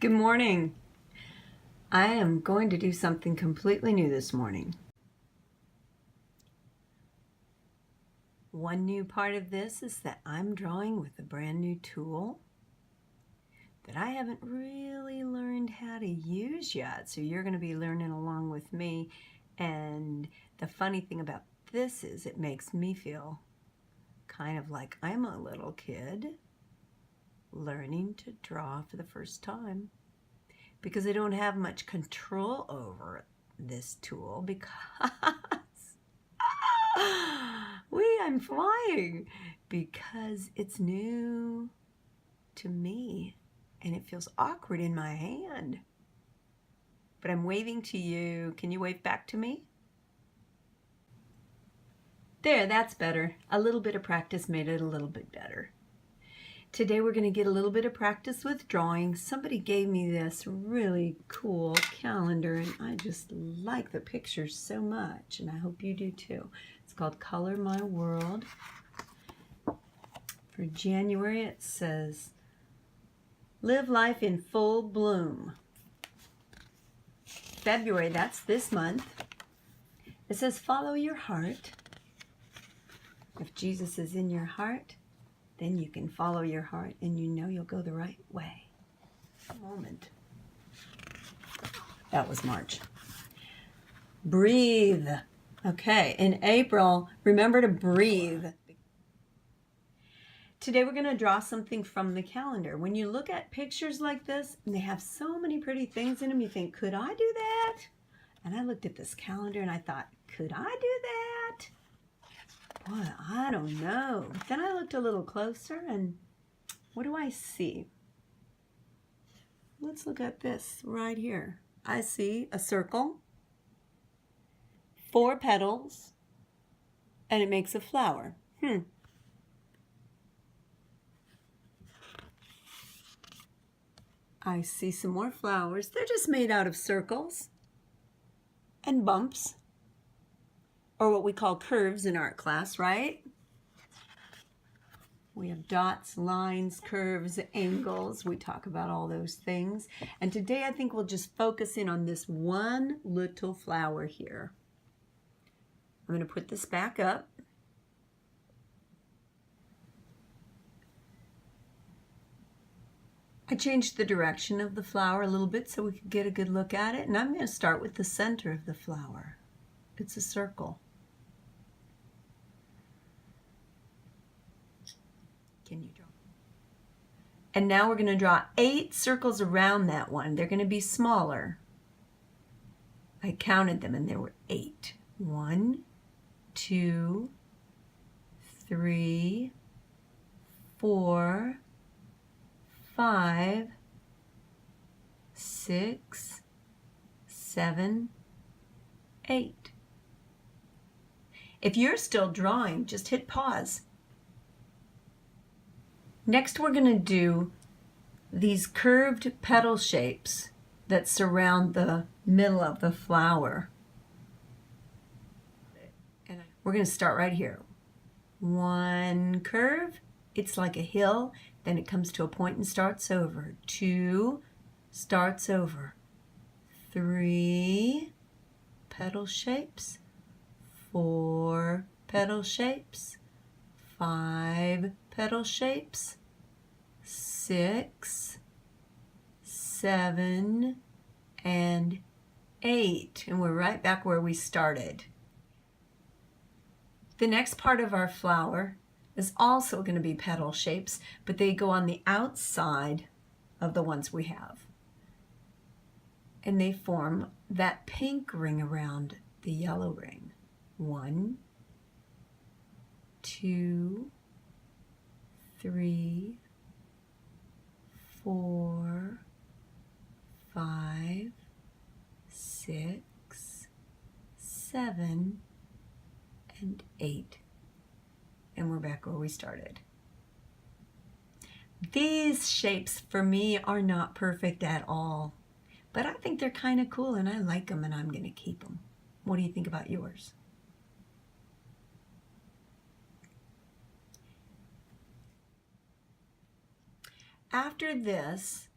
Good morning. I am going to do something completely new this morning. One new part of this is that I'm drawing with a brand new tool that I haven't really learned how to use yet. So you're going to be learning along with me. And the funny thing about this is it makes me feel kind of like I'm a little kid learning to draw for the first time, because I don't have much control over this tool because I'm flying, because it's new to me and it feels awkward in my hand. But I'm waving to you. Can you wave back to me? There, that's better. A little bit of practice made it a little bit better. Today we're going to get a little bit of practice with drawing. Somebody gave me this really cool calendar and I just like the pictures so much, and I hope you do too. It's called Color My World. For January it says, live life in full bloom. February, that's this month. It says, follow your heart. If Jesus is in your heart, then you can follow your heart and you know you'll go the right way. Moment. That was March. Breathe. Okay, in April, remember to breathe. Today we're going to draw something from the calendar. When you look at pictures like this, and they have so many pretty things in them, you think, could I do that? And I looked at this calendar and I thought, could I do that? Boy, I don't know. But then I looked a little closer and what do I see? Let's look at this right here. I see a circle, 4 petals, and it makes a flower. I see some more flowers. They're just made out of circles and bumps, or what we call curves in art class, right? We have dots, lines, curves, angles. We talk about all those things. And today I think we'll just focus in on this one little flower here. I'm going to put this back up. I changed the direction of the flower a little bit so we could get a good look at it. And I'm going to start with the center of the flower. It's a circle. Can you draw? And now we're going to draw 8 circles around that one. They're going to be smaller. I counted them and there were 8. 1, 2, 3, 4, 5, 6, 7, 8. If you're still drawing, just hit pause. Next, we're going to do these curved petal shapes that surround the middle of the flower. We're going to start right here. 1 curve, it's like a hill, then it comes to a point and starts over. 2, starts over. 3, petal shapes. 4, petal shapes. 5, petal shapes. 6, 7, and 8. And we're right back where we started. The next part of our flower is also going to be petal shapes, but they go on the outside of the ones we have. And they form that pink ring around the yellow ring. 1, 2, 3, 4, 5, 6, 7, and 8. And we're back where we started. These shapes for me are not perfect at all, but I think they're kind of cool and I like them and I'm going to keep them. What do you think about yours? After this,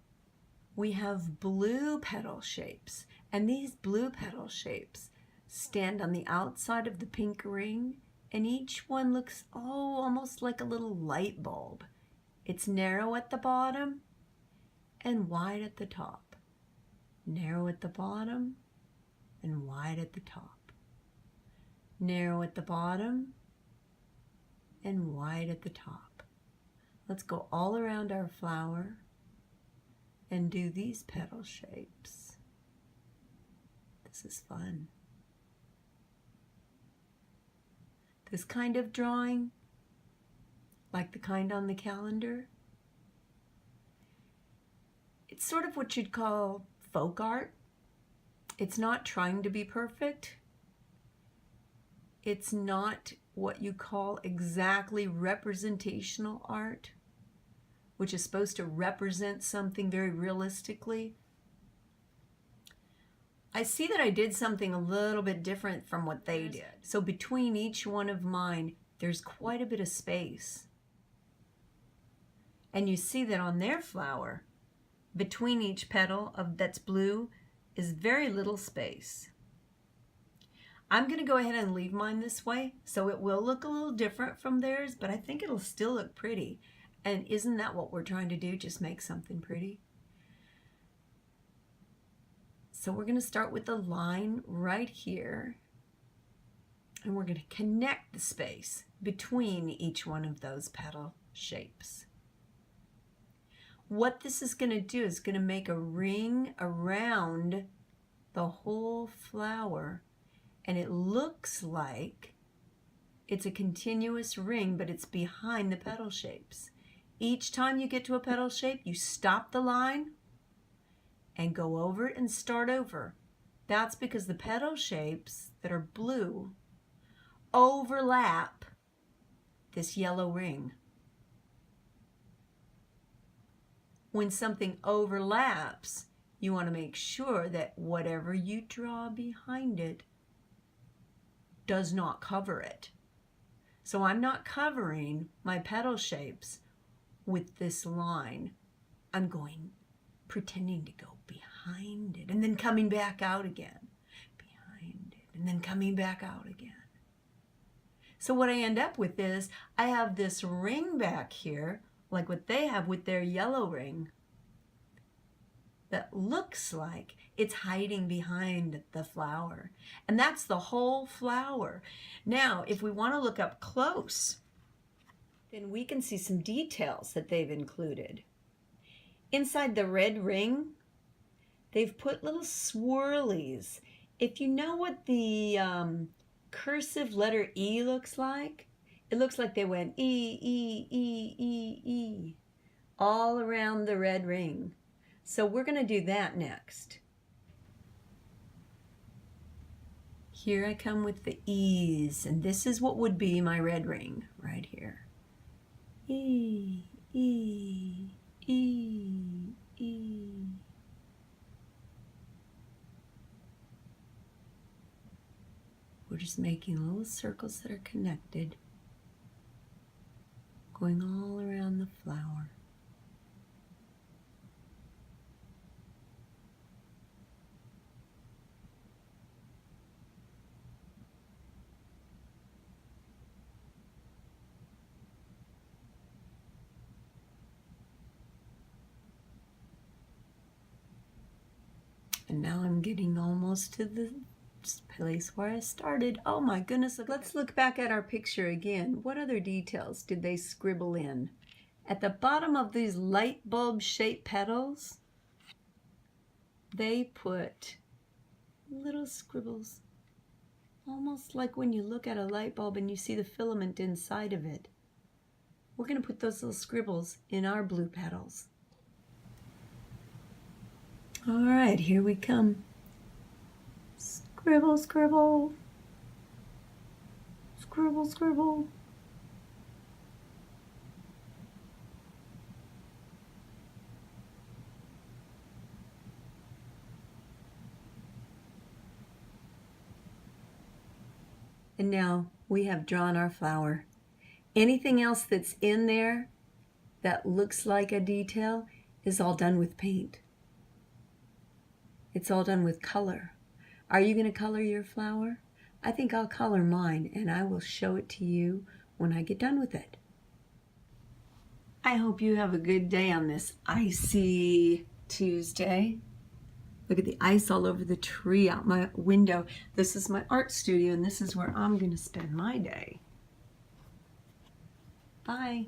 we have blue petal shapes, and these blue petal shapes stand on the outside of the pink ring, and each one looks, almost like a little light bulb. It's narrow at the bottom and wide at the top. Narrow at the bottom and wide at the top. Narrow at the bottom and wide at the top. Let's go all around our flower and do these petal shapes. This is fun. This kind of drawing, like the kind on the calendar, it's sort of what you'd call folk art. It's not trying to be perfect. It's not what you call exactly representational art, which is supposed to represent something very realistically. I see that I did something a little bit different from what they did. So between each one of mine, there's quite a bit of space. And you see that on their flower, between each petal that's blue, is very little space. I'm going to go ahead and leave mine this way, so it will look a little different from theirs, but I think it'll still look pretty. And isn't that what we're trying to do? Just make something pretty. So we're going to start with a line right here, and we're going to connect the space between each one of those petal shapes. What this is going to do is going to make a ring around the whole flower, and it looks like it's a continuous ring, but it's behind the petal shapes. Each time you get to a petal shape, you stop the line and go over it and start over. That's because the petal shapes that are blue overlap this yellow ring. When something overlaps, you want to make sure that whatever you draw behind it does not cover it. So I'm not covering my petal shapes with this line. I'm pretending to go behind it and then coming back out again. Behind it and then coming back out again. So what I end up with is I have this ring back here, like what they have with their yellow ring, that looks like it's hiding behind the flower. And that's the whole flower. Now, if we want to look up close, then we can see some details that they've included. Inside the red ring, they've put little swirlies. If you know what the cursive letter E looks like, it looks like they went E, E, E, E, E, all around the red ring. So we're going to do that next. Here I come with the E's, and this is what would be my red ring right here. E, E, E, E. We're just making little circles that are connected, going all around the flower. And now I'm getting almost to the place where I started. Oh my goodness, let's look back at our picture again. What other details did they scribble in? At the bottom of these light bulb shaped petals, they put little scribbles, almost like when you look at a light bulb and you see the filament inside of it. We're going to put those little scribbles in our blue petals. All right, here we come. Scribble, scribble. Scribble, scribble. And now we have drawn our flower. Anything else that's in there that looks like a detail is all done with paint. It's all done with color. Are you going to color your flower? I think I'll color mine, and I will show it to you when I get done with it. I hope you have a good day on this icy Tuesday. Look at the ice all over the tree out my window. This is my art studio, and this is where I'm going to spend my day. Bye.